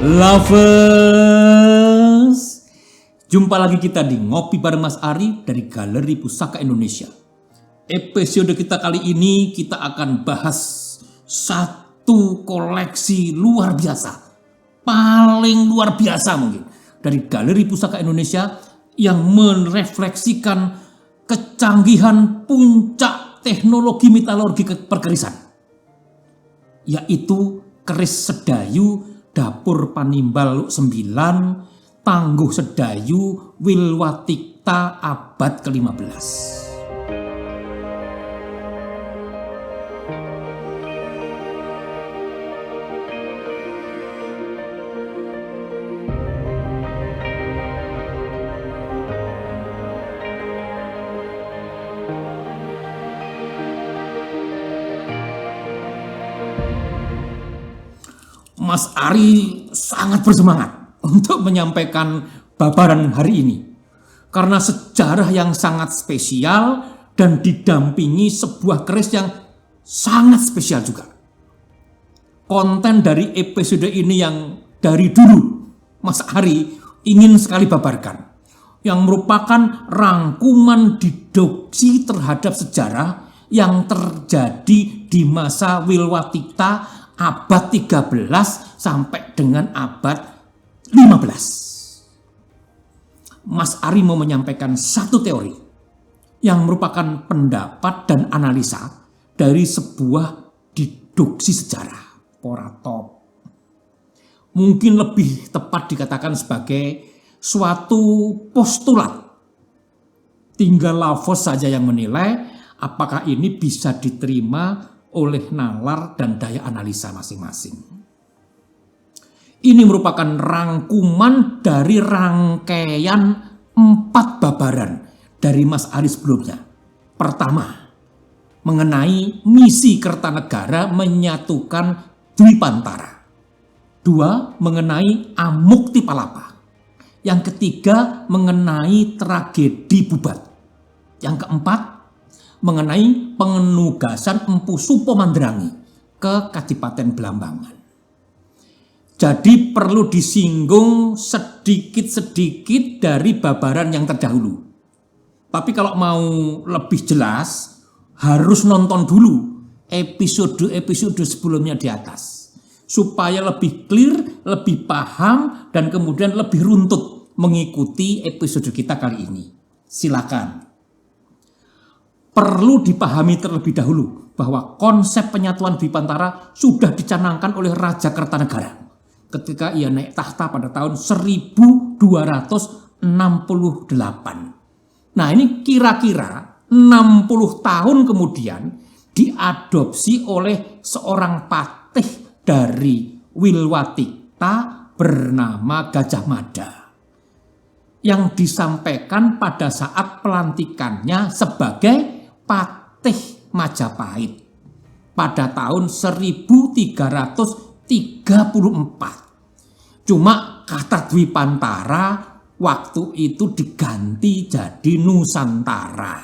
Lovers, jumpa lagi kita di Ngopi bareng Mas Ari dari Galeri Pusaka Indonesia. Episode kita kali ini kita akan bahas satu koleksi luar biasa, paling luar biasa mungkin, dari Galeri Pusaka Indonesia yang merefleksikan kecanggihan puncak teknologi metalurgi perkerisan, yaitu keris Sedayu Dapur Panimbal 9 Tangguh Sedayu Wilwatikta abad ke-15. Mas Ari sangat bersemangat untuk menyampaikan babaran hari ini karena sejarah yang sangat spesial dan didampingi sebuah keris yang sangat spesial juga. Konten dari episode ini yang dari dulu Mas Ari ingin sekali babarkan, yang merupakan rangkuman deduksi terhadap sejarah yang terjadi di masa Wilwatikta abad 13 sampai dengan abad 15. Mas Ari mau menyampaikan satu teori yang merupakan pendapat dan analisa dari sebuah deduksi sejarah, poratop. Mungkin lebih tepat dikatakan sebagai suatu postulat. Tinggal Lavos saja yang menilai apakah ini bisa diterima oleh nalar dan daya analisa masing-masing. Ini merupakan rangkuman dari rangkaian 4 babaran dari Mas Ari sebelumnya. Pertama, mengenai misi Kertanegara menyatukan Dwipantara. 2, mengenai Amukti Palapa. Yang ketiga, mengenai tragedi Bubat. Yang keempat, mengenai penugasan Empu Supomandrangi ke Kadipaten Blambangan. Jadi perlu disinggung sedikit-sedikit dari babaran yang terdahulu. Tapi kalau mau lebih jelas, harus nonton dulu episode-episode sebelumnya di atas. Supaya lebih clear, lebih paham, dan kemudian lebih runtut mengikuti episode kita kali ini. Silakan. Perlu dipahami terlebih dahulu bahwa konsep penyatuan Dwipantara sudah dicanangkan oleh Raja Kertanegara ketika ia naik tahta pada tahun 1268. Nah, ini kira-kira 60 tahun kemudian diadopsi oleh seorang patih dari Wilwatikta bernama Gajah Mada, yang disampaikan pada saat pelantikannya sebagai Patih Majapahit pada tahun 1334. Cuma kata Dwipantara waktu itu diganti jadi Nusantara.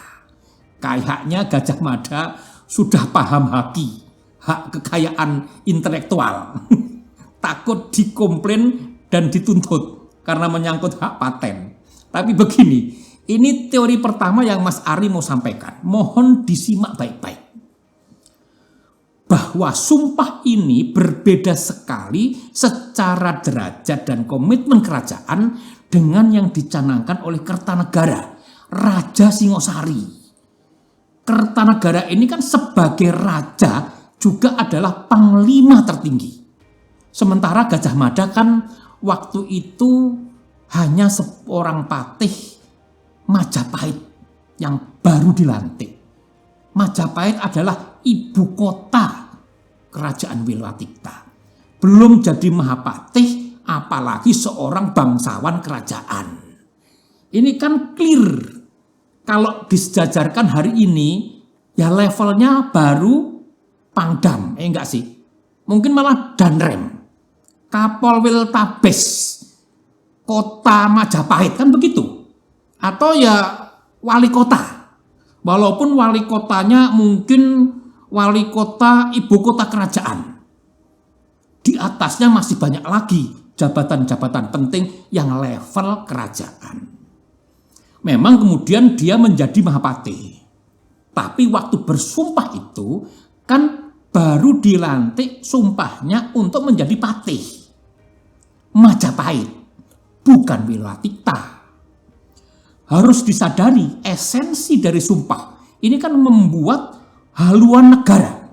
Kayaknya Gajah Mada sudah paham hak kekayaan intelektual. Takut dikomplain dan dituntut karena menyangkut hak paten. Tapi begini, ini teori pertama yang Mas Ari mau sampaikan. Mohon disimak baik-baik. Bahwa sumpah ini berbeda sekali secara derajat dan komitmen kerajaan dengan yang dicanangkan oleh Kertanegara, Raja Singosari. Kertanegara ini kan sebagai raja juga adalah panglima tertinggi. Sementara Gajah Mada kan waktu itu hanya seorang patih Majapahit yang baru dilantik. Majapahit adalah ibu kota kerajaan Wilwatikta. Belum jadi Mahapatih, apalagi seorang bangsawan kerajaan. Ini kan clear. Kalau disejajarkan hari ini, ya levelnya baru Pangdam, enggak sih? Mungkin malah Danrem, Kapolwil Tabes, Kota Majapahit, kan begitu. Atau ya wali kota, walaupun wali kotanya mungkin wali kota ibu kota kerajaan. Di atasnya masih banyak lagi jabatan-jabatan penting yang level kerajaan. Memang kemudian dia menjadi Mahapati. Tapi waktu bersumpah itu kan baru dilantik sumpahnya untuk menjadi patih. Majapahit, bukan Wilatikta. Harus disadari esensi dari sumpah. Ini kan membuat haluan negara,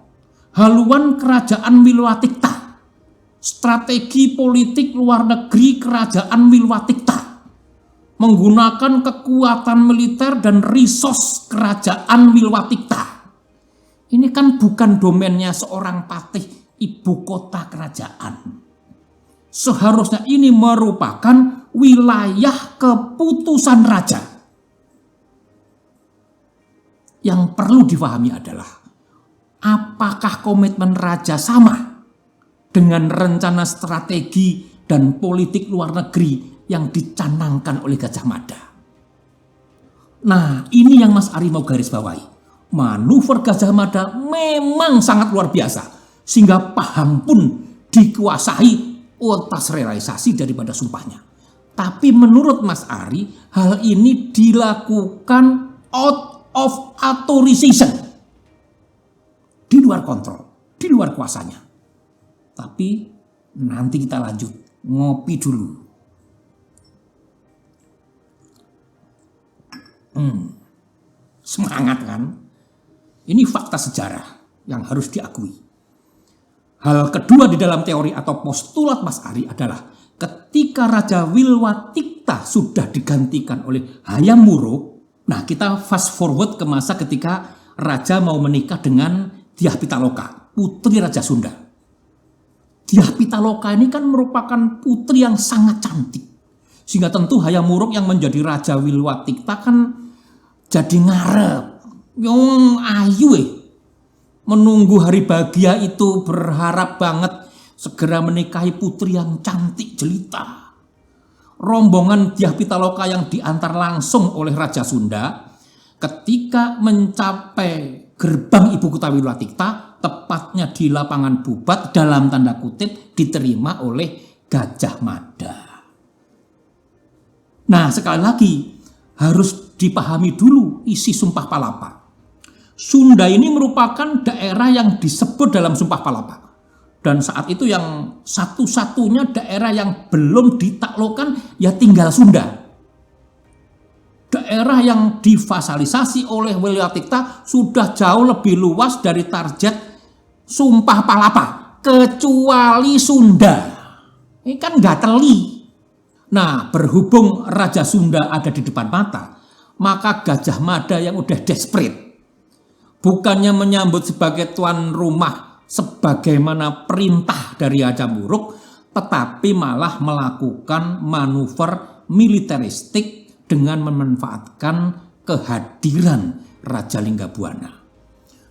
haluan kerajaan Wilatikta. Strategi politik luar negeri kerajaan Wilatikta. Menggunakan kekuatan militer dan resource kerajaan Wilatikta. Ini kan bukan domainnya seorang patih ibu kota kerajaan. Seharusnya ini merupakan wilayah keputusan raja. Yang perlu difahami adalah apakah komitmen raja sama dengan rencana strategi dan politik luar negeri yang dicanangkan oleh Gajah Mada. Nah, ini yang Mas Ari mau garis bawahi. Manuver Gajah Mada memang sangat luar biasa, sehingga paham pun dikuasai atas realisasi daripada sumpahnya. Tapi menurut Mas Ari, hal ini dilakukan out of authorization, di luar kontrol, di luar kuasanya. Tapi nanti kita lanjut, ngopi dulu. Semangat kan? Ini fakta sejarah yang harus diakui. Hal kedua di dalam teori atau postulat Mas Ari adalah ketika Raja Wilwatikta sudah digantikan oleh Hayam Wuruk. Nah, kita fast forward ke masa ketika Raja mau menikah dengan Dyah Pitaloka, putri Raja Sunda. Dyah Pitaloka ini kan merupakan putri yang sangat cantik. Sehingga tentu Hayam Wuruk yang menjadi Raja Wilwatikta kan jadi ngarep, yang ayu menunggu hari bahagia itu, berharap banget segera menikahi putri yang cantik jelita. Rombongan Dyah Pitaloka yang diantar langsung oleh Raja Sunda ketika mencapai gerbang ibu kota Wilwatikta, tepatnya di lapangan Bubat, dalam tanda kutip diterima oleh Gajah Mada. Nah, sekali lagi harus dipahami dulu isi Sumpah Palapa. Sunda ini merupakan daerah yang disebut dalam Sumpah Palapa. Dan saat itu yang satu-satunya daerah yang belum ditaklukkan ya tinggal Sunda. Daerah yang difasilitasi oleh Wilwatikta sudah jauh lebih luas dari target Sumpah Palapa. Kecuali Sunda. Ini kan nggak teli. Nah, berhubung Raja Sunda ada di depan mata, maka Gajah Mada yang udah desperate, bukannya menyambut sebagai tuan rumah sebagaimana perintah dari Hayam Wuruk, tetapi malah melakukan manuver militeristik dengan memanfaatkan kehadiran Raja Linggabuana,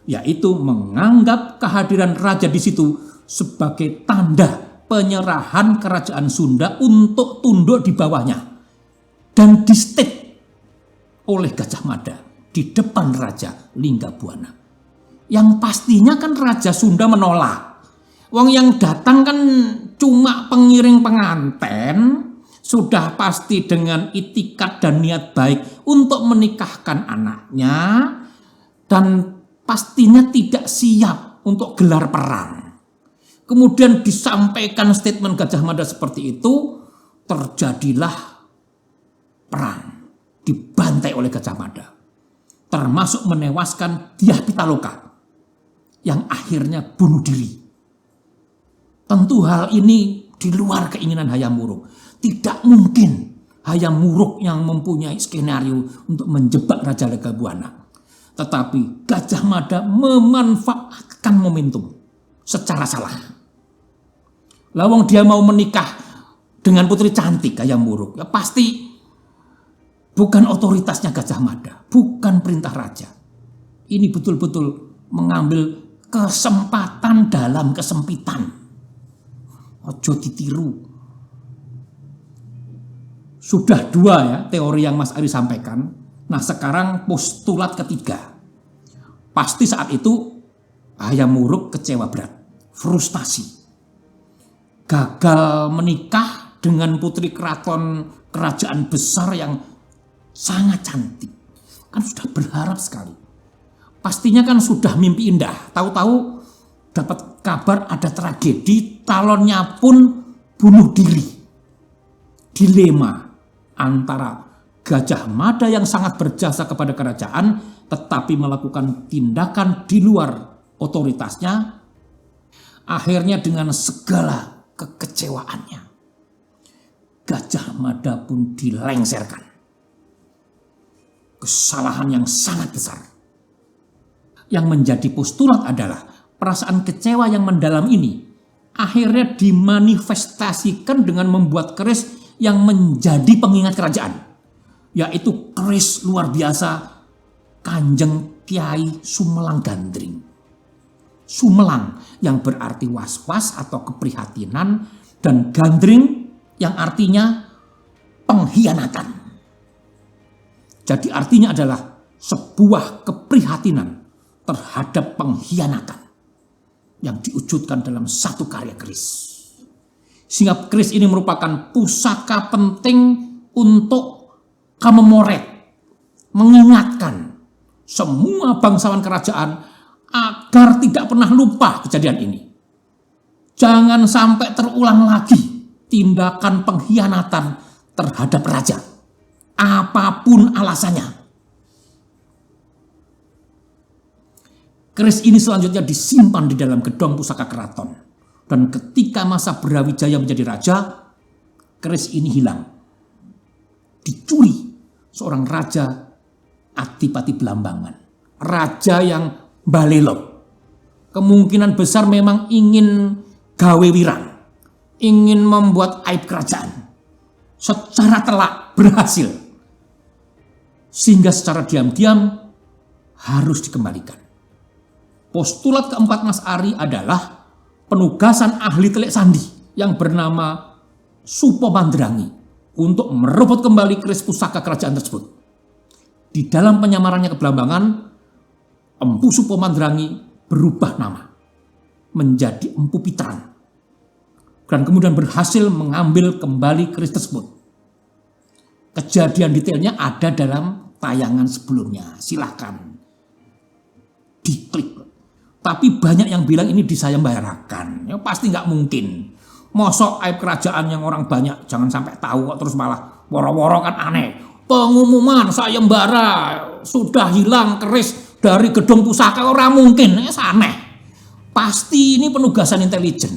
yaitu menganggap kehadiran raja di situ sebagai tanda penyerahan kerajaan Sunda untuk tunduk di bawahnya, dan di-state oleh Gajah Mada di depan Raja Linggabuana. Yang pastinya kan Raja Sunda menolak. Wong yang datang kan cuma pengiring penganten, sudah pasti dengan itikat dan niat baik untuk menikahkan anaknya, dan pastinya tidak siap untuk gelar perang. Kemudian disampaikan statement Gajah Mada seperti itu, terjadilah perang, dibantai oleh Gajah Mada, termasuk menewaskan Dyah Pitaloka yang akhirnya bunuh diri. Tentu hal ini di luar keinginan Hayam Wuruk. Tidak mungkin Hayam Wuruk yang mempunyai skenario untuk menjebak Raja Linggabuana. Tetapi Gajah Mada memanfaatkan momentum secara salah. Lawang dia mau menikah dengan putri cantik Hayam Wuruk, ya pasti bukan otoritasnya Gajah Mada, bukan perintah raja. Ini betul-betul mengambil kesempatan dalam kesempitan. Ojo ditiru. Sudah dua ya teori yang Mas Ari sampaikan. Nah, sekarang postulat ketiga. Pasti saat itu Hayam Wuruk kecewa berat, frustasi. Gagal menikah dengan putri keraton kerajaan besar yang sangat cantik. Kan sudah berharap sekali. Pastinya kan sudah mimpi indah. Tahu-tahu dapat kabar ada tragedi, calonnya pun bunuh diri. Dilema antara Gajah Mada yang sangat berjasa kepada kerajaan tetapi melakukan tindakan di luar otoritasnya, akhirnya dengan segala kekecewaannya Gajah Mada pun dilengserkan. Kesalahan yang sangat besar. Yang menjadi postulat adalah perasaan kecewa yang mendalam ini akhirnya dimanifestasikan dengan membuat keris yang menjadi pengingat kerajaan, yaitu keris luar biasa Kanjeng Kyai Sumelang Gandring. Sumelang yang berarti was-was atau keprihatinan, dan gandring yang artinya pengkhianatan. Jadi artinya adalah sebuah keprihatinan terhadap pengkhianatan yang diwujudkan dalam satu karya keris. Sehingga keris ini merupakan pusaka penting untuk kamemoret, mengingatkan semua bangsawan kerajaan agar tidak pernah lupa kejadian ini. Jangan sampai terulang lagi tindakan pengkhianatan terhadap raja, apapun alasannya. Keris ini selanjutnya disimpan di dalam gedung pusaka keraton. Dan ketika masa Brawijaya menjadi raja, keris ini hilang. Dicuri seorang raja Adipati Blambangan. Raja yang balelok. Kemungkinan besar memang ingin gawe wirang. Ingin membuat aib kerajaan. Secara telak berhasil. Sehingga secara diam-diam harus dikembalikan. Postulat keempat Mas Ari adalah penugasan ahli telik sandi yang bernama Supo Mandrangi untuk merebut kembali keris pusaka kerajaan tersebut. Di dalam penyamarannya ke Blambangan, Empu Supo Mandrangi berubah nama menjadi Empu Pitrang dan kemudian berhasil mengambil kembali keris tersebut. Kejadian detailnya ada dalam tayangan sebelumnya, silahkan diklik. Tapi banyak yang bilang ini disayembarakan. Ya pasti nggak mungkin. Mosok aib kerajaan yang orang banyak jangan sampai tahu kok terus malah woro-woro, kan aneh. Pengumuman sayembara sudah hilang keris dari gedung pusaka, orang mungkin. Ya aneh. Pasti ini penugasan intelijen.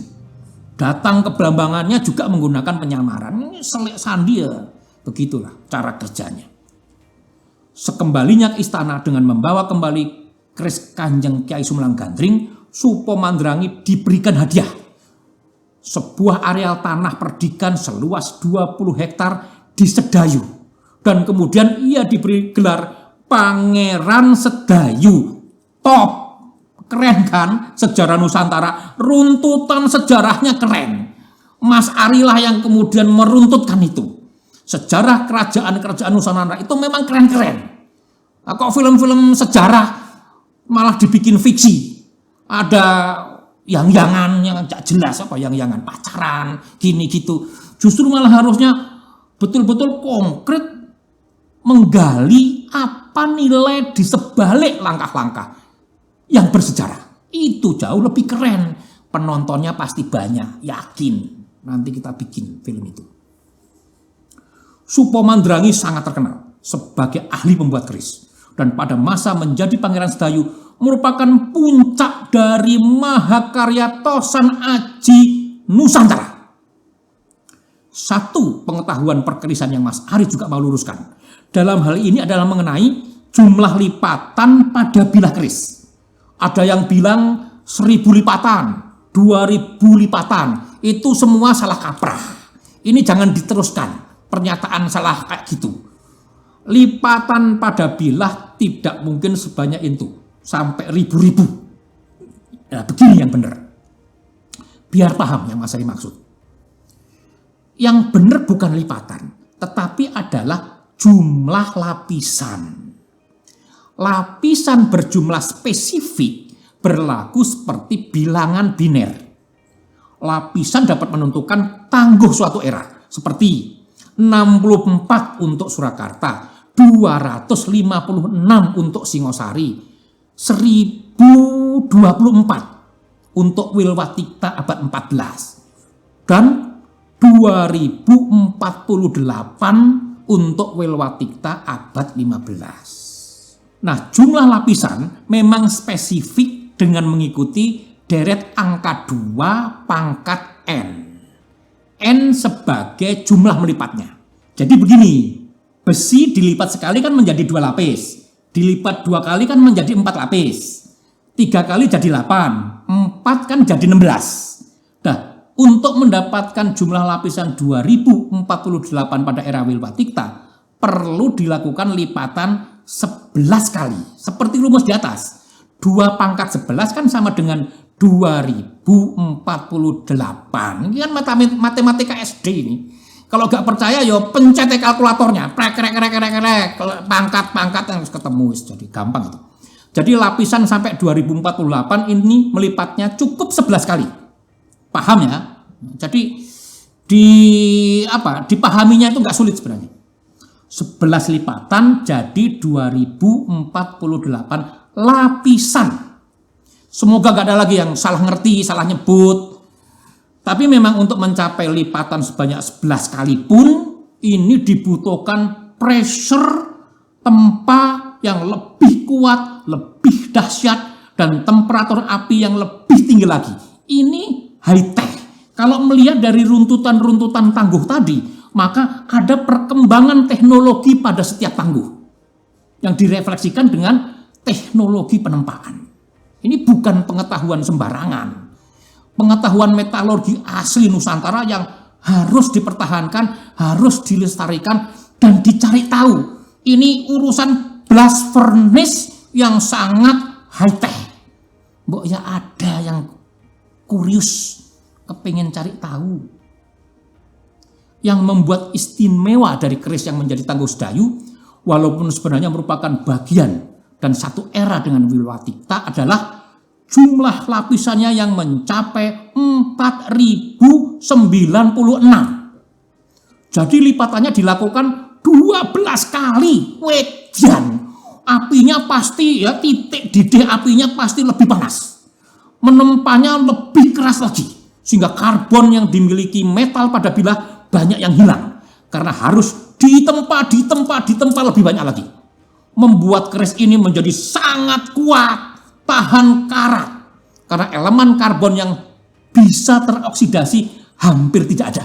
Datang ke Blambangannya juga menggunakan penyamaran. Ini selik sandi ya. Begitulah cara kerjanya. Sekembalinya ke istana dengan membawa kembali keris Kanjeng Kyai Sumelang Gandring, Supo Mandrangi diberikan hadiah sebuah areal tanah perdikan seluas 20 hektar di Sedayu, dan kemudian ia diberi gelar Pangeran Sedayu. Top, keren kan? Sejarah Nusantara, runtutan sejarahnya keren. Mas Arilah yang kemudian meruntutkan itu. Sejarah kerajaan-kerajaan Nusantara itu memang keren-keren. Nah, kok film-film sejarah malah dibikin fiksi, ada yang-yangan yang gak jelas, apa yang-yangan pacaran, gini gitu. Justru malah harusnya betul-betul konkret menggali apa nilai di sebalik langkah-langkah yang bersejarah. Itu jauh lebih keren. Penontonnya pasti banyak, yakin. Nanti kita bikin film itu. Supo Mandrangi sangat terkenal sebagai ahli pembuat keris. Dan pada masa menjadi Pangeran Sedayu merupakan puncak dari mahakarya Tosan Aji Nusantara. Satu pengetahuan perkerisan yang Mas Ari juga mau luruskan dalam hal ini adalah mengenai jumlah lipatan pada bilah keris. Ada yang bilang 1000 lipatan, 2000 lipatan, itu semua salah kaprah. Ini jangan diteruskan, pernyataan salah kayak gitu. Lipatan pada bilah tidak mungkin sebanyak itu, sampai ribu-ribu. Nah, begini yang benar. Biar paham yang Mas Ari maksud. Yang benar bukan lipatan, tetapi adalah jumlah lapisan. Lapisan berjumlah spesifik berlaku seperti bilangan biner. Lapisan dapat menentukan tangguh suatu era. seperti 64 untuk Surakarta, 256 untuk Singosari, 1024 untuk Wilwatikta abad 14, dan 2048 untuk Wilwatikta abad 15. Nah, jumlah lapisan memang spesifik dengan mengikuti deret angka 2 pangkat N. N sebagai jumlah melipatnya. Jadi begini, besi dilipat sekali kan menjadi 2 lapis. Dilipat 2 kali kan menjadi 4 lapis. 3 kali jadi 8. 4 kan jadi 16. Nah, untuk mendapatkan jumlah lapisan 2048 pada era Wilwatikta, perlu dilakukan lipatan 11 kali. Seperti rumus di atas. 2 pangkat 11 kan sama dengan 2048. Ini kan matematika SD ini. Kalau gak percaya, yo pencet kalkulatornya. Pangkat-pangkat yang harus ketemu. Jadi gampang itu. Jadi lapisan sampai 2048 ini melipatnya cukup 11 kali. Paham ya? Jadi dipahaminya itu gak sulit sebenarnya. 11 lipatan jadi 2048 lapisan. Semoga gak ada lagi yang salah ngerti, salah nyebut. Tapi memang untuk mencapai lipatan sebanyak 11 kali pun, ini dibutuhkan pressure tempa yang lebih kuat, lebih dahsyat, dan temperatur api yang lebih tinggi lagi. Ini high tech. Kalau melihat dari runtutan-runtutan tangguh tadi, maka ada perkembangan teknologi pada setiap tangguh yang direfleksikan dengan teknologi penempaan. Ini bukan pengetahuan sembarangan. Pengetahuan metalurgi asli Nusantara yang harus dipertahankan, harus dilestarikan, dan dicari tahu. Ini urusan blast furnace yang sangat high-tech. Mbok ya ada yang kurius, kepengen cari tahu. Yang membuat istimewa dari keris yang menjadi Tangguh Sedayu, walaupun sebenarnya merupakan bagian dan satu era dengan Wilwatikta, adalah jumlah lapisannya yang mencapai 4096. Jadi lipatannya dilakukan 12 kali. Wejan. Apinya pasti ya, titik didih apinya pasti lebih panas. Menempanya lebih keras lagi. Sehingga karbon yang dimiliki metal pada bilah banyak yang hilang. Karena harus ditempa lebih banyak lagi. Membuat keris ini menjadi sangat kuat, tahan karat. Karena elemen karbon yang bisa teroksidasi hampir tidak ada.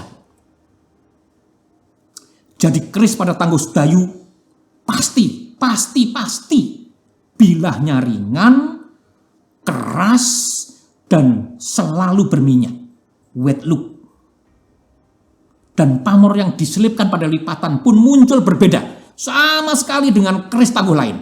Jadi keris pada Tangguh Sedayu pasti bilahnya ringan, keras, dan selalu berminyak. Wet look. Dan pamor yang diselipkan pada lipatan pun muncul berbeda. Sama sekali dengan keris tangguh lain.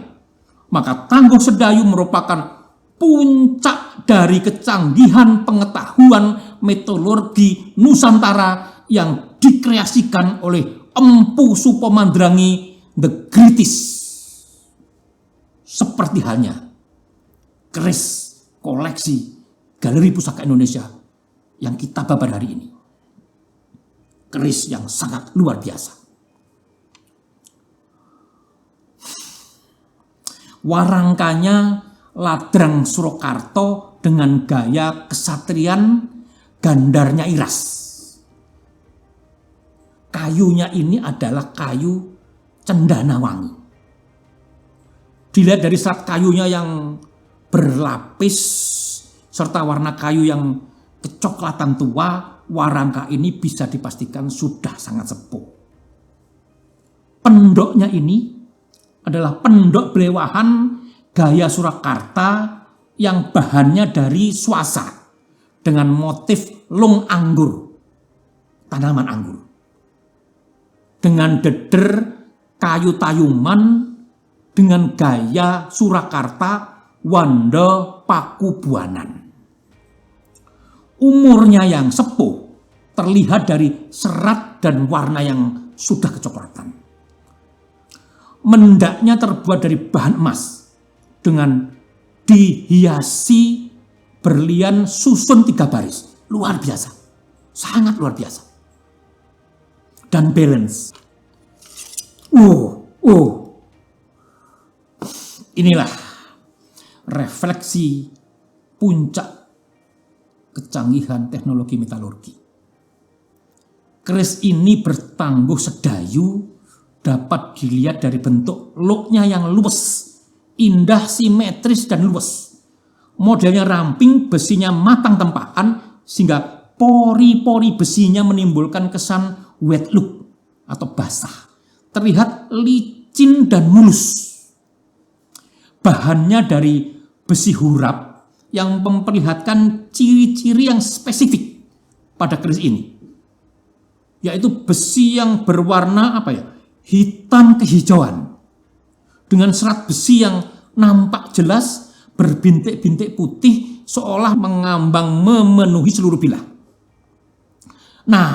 Maka Tangguh Sedayu merupakan puncak dari kecanggihan pengetahuan metalurgi Nusantara yang dikreasikan oleh Empu Supomandrangi the Greatest. Seperti halnya keris koleksi Galeri Pusaka Indonesia yang kita babar hari ini. Keris yang sangat luar biasa. Warangkanya Ladrang Surakarta dengan gaya kesatrian gandarnya Iras. Kayunya ini adalah kayu cendana wangi. Dilihat dari serat kayunya yang berlapis serta warna kayu yang kecoklatan tua, warangka ini bisa dipastikan sudah sangat sepuh. Pendoknya ini adalah pendok belewahan gaya Surakarta yang bahannya dari swasa dengan motif lung anggur, tanaman anggur. Dengan deder kayu tayuman dengan gaya Surakarta Wanda Pakubuanan. Umurnya yang sepuh terlihat dari serat dan warna yang sudah kecoklatan. Mendaknya terbuat dari bahan emas dengan dihiasi berlian susun 3 baris. Luar biasa. Sangat luar biasa. dan balance. Inilah refleksi puncak kecanggihan teknologi metalurgi. Keris ini bertangguh sedayu, dapat dilihat dari bentuk looknya yang luwes, indah, simetris, dan luwes. Modelnya ramping, besinya matang tempakan, sehingga pori-pori besinya menimbulkan kesan wet look atau basah. Terlihat licin dan mulus. Bahannya dari besi hurap yang memperlihatkan ciri-ciri yang spesifik pada keris ini, yaitu besi yang berwarna hitam kehijauan dengan serat besi yang nampak jelas berbintik-bintik putih seolah mengambang memenuhi seluruh bilah. Nah,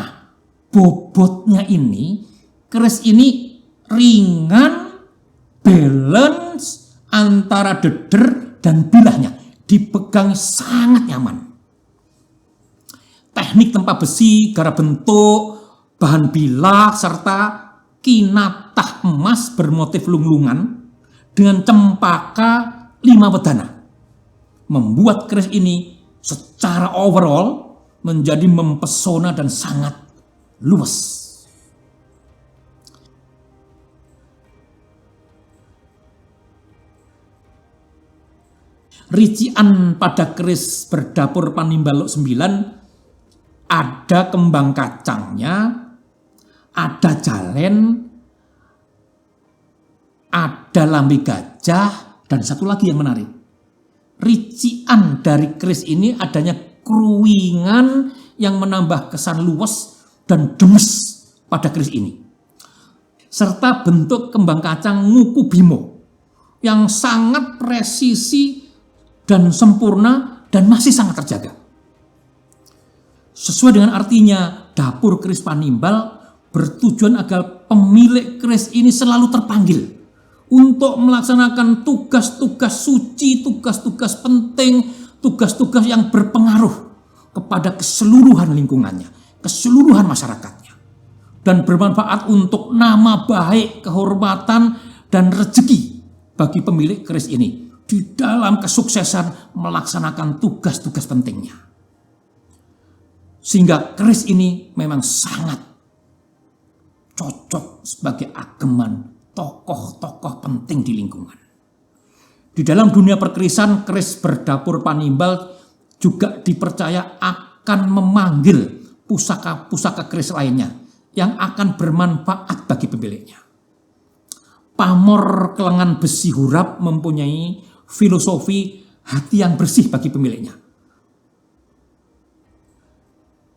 bobotnya ini, keris ini ringan, balance antara deder dan bilahnya, dipegang sangat nyaman. Teknik tempa besi, gara bentuk, bahan bilah, serta kinatah emas bermotif lunglungan dengan cempaka 5 wedana membuat keris ini secara overall menjadi mempesona dan sangat luwes. Rician pada keris berdapur Panimbal 9 ada kembang kacangnya, ada jalen, ada lambe gajah, dan satu lagi yang menarik. Rician dari keris ini adanya kruwingan yang menambah kesan luwes dan demes pada keris ini. Serta bentuk kembang kacang nguku bimo yang sangat presisi dan sempurna dan masih sangat terjaga. Sesuai dengan artinya, dapur keris Panimbal bertujuan agar pemilik keris ini selalu terpanggil untuk melaksanakan tugas-tugas suci, tugas-tugas penting, tugas-tugas yang berpengaruh kepada keseluruhan lingkungannya, keseluruhan masyarakatnya, dan bermanfaat untuk nama baik, kehormatan, dan rezeki bagi pemilik keris ini di dalam kesuksesan melaksanakan tugas-tugas pentingnya. Sehingga keris ini memang sangat cocok sebagai ageman tokoh-tokoh penting di lingkungan. Di dalam dunia perkerisan, keris berdapur Panimbal juga dipercaya akan memanggil pusaka-pusaka keris lainnya yang akan bermanfaat bagi pemiliknya. Pamor kelengan besi hurap mempunyai filosofi hati yang bersih bagi pemiliknya,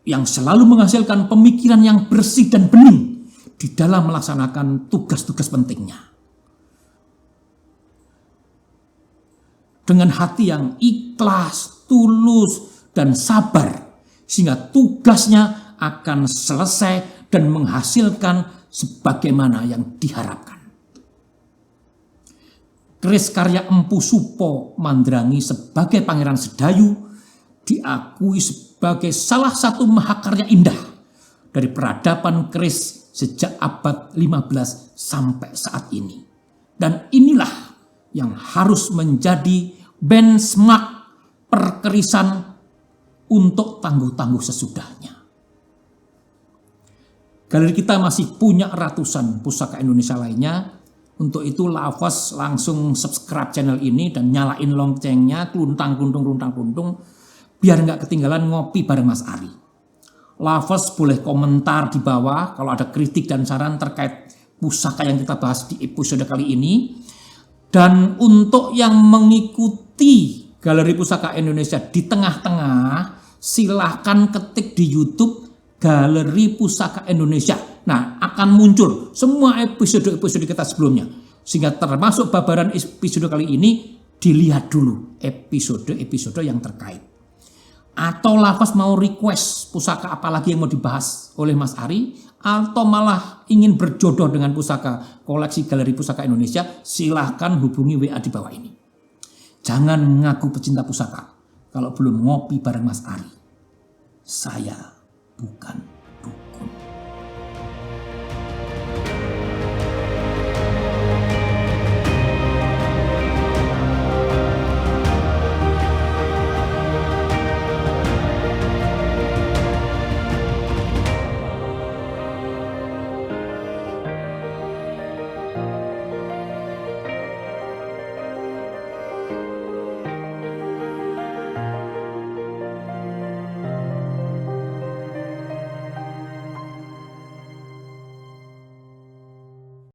yang selalu menghasilkan pemikiran yang bersih dan bening di dalam melaksanakan tugas-tugas pentingnya. Dengan hati yang ikhlas, tulus, dan sabar, sehingga tugasnya akan selesai dan menghasilkan sebagaimana yang diharapkan. Keris karya Empu Supo Mandrangi sebagai Pangeran Sedayu diakui sebagai salah satu mahakarya indah dari peradaban keris sejak abad 15 sampai saat ini. Dan inilah yang harus menjadi benchmark perkerisan untuk tangguh-tangguh sesudahnya. Galeri kita masih punya ratusan pusaka Indonesia lainnya. Untuk itu Lafaz langsung subscribe channel ini dan nyalain loncengnya, kluntang-kluntung, biar nggak ketinggalan ngopi bareng Mas Ari. Lafaz boleh komentar di bawah kalau ada kritik dan saran terkait pusaka yang kita bahas di episode kali ini. Dan untuk yang mengikuti Galeri Pusaka Indonesia di tengah-tengah, silahkan ketik di YouTube Galeri Pusaka Indonesia. Nah, akan muncul semua episode-episode kita sebelumnya. Sehingga termasuk babaran episode kali ini, dilihat dulu episode-episode yang terkait. Atau Lafaz mau request pusaka apa lagi yang mau dibahas oleh Mas Ari, atau malah ingin berjodoh dengan pusaka koleksi Galeri Pusaka Indonesia, silahkan hubungi WA di bawah ini. Jangan mengaku pecinta pusaka kalau belum ngopi bareng Mas Ari. Saya bukan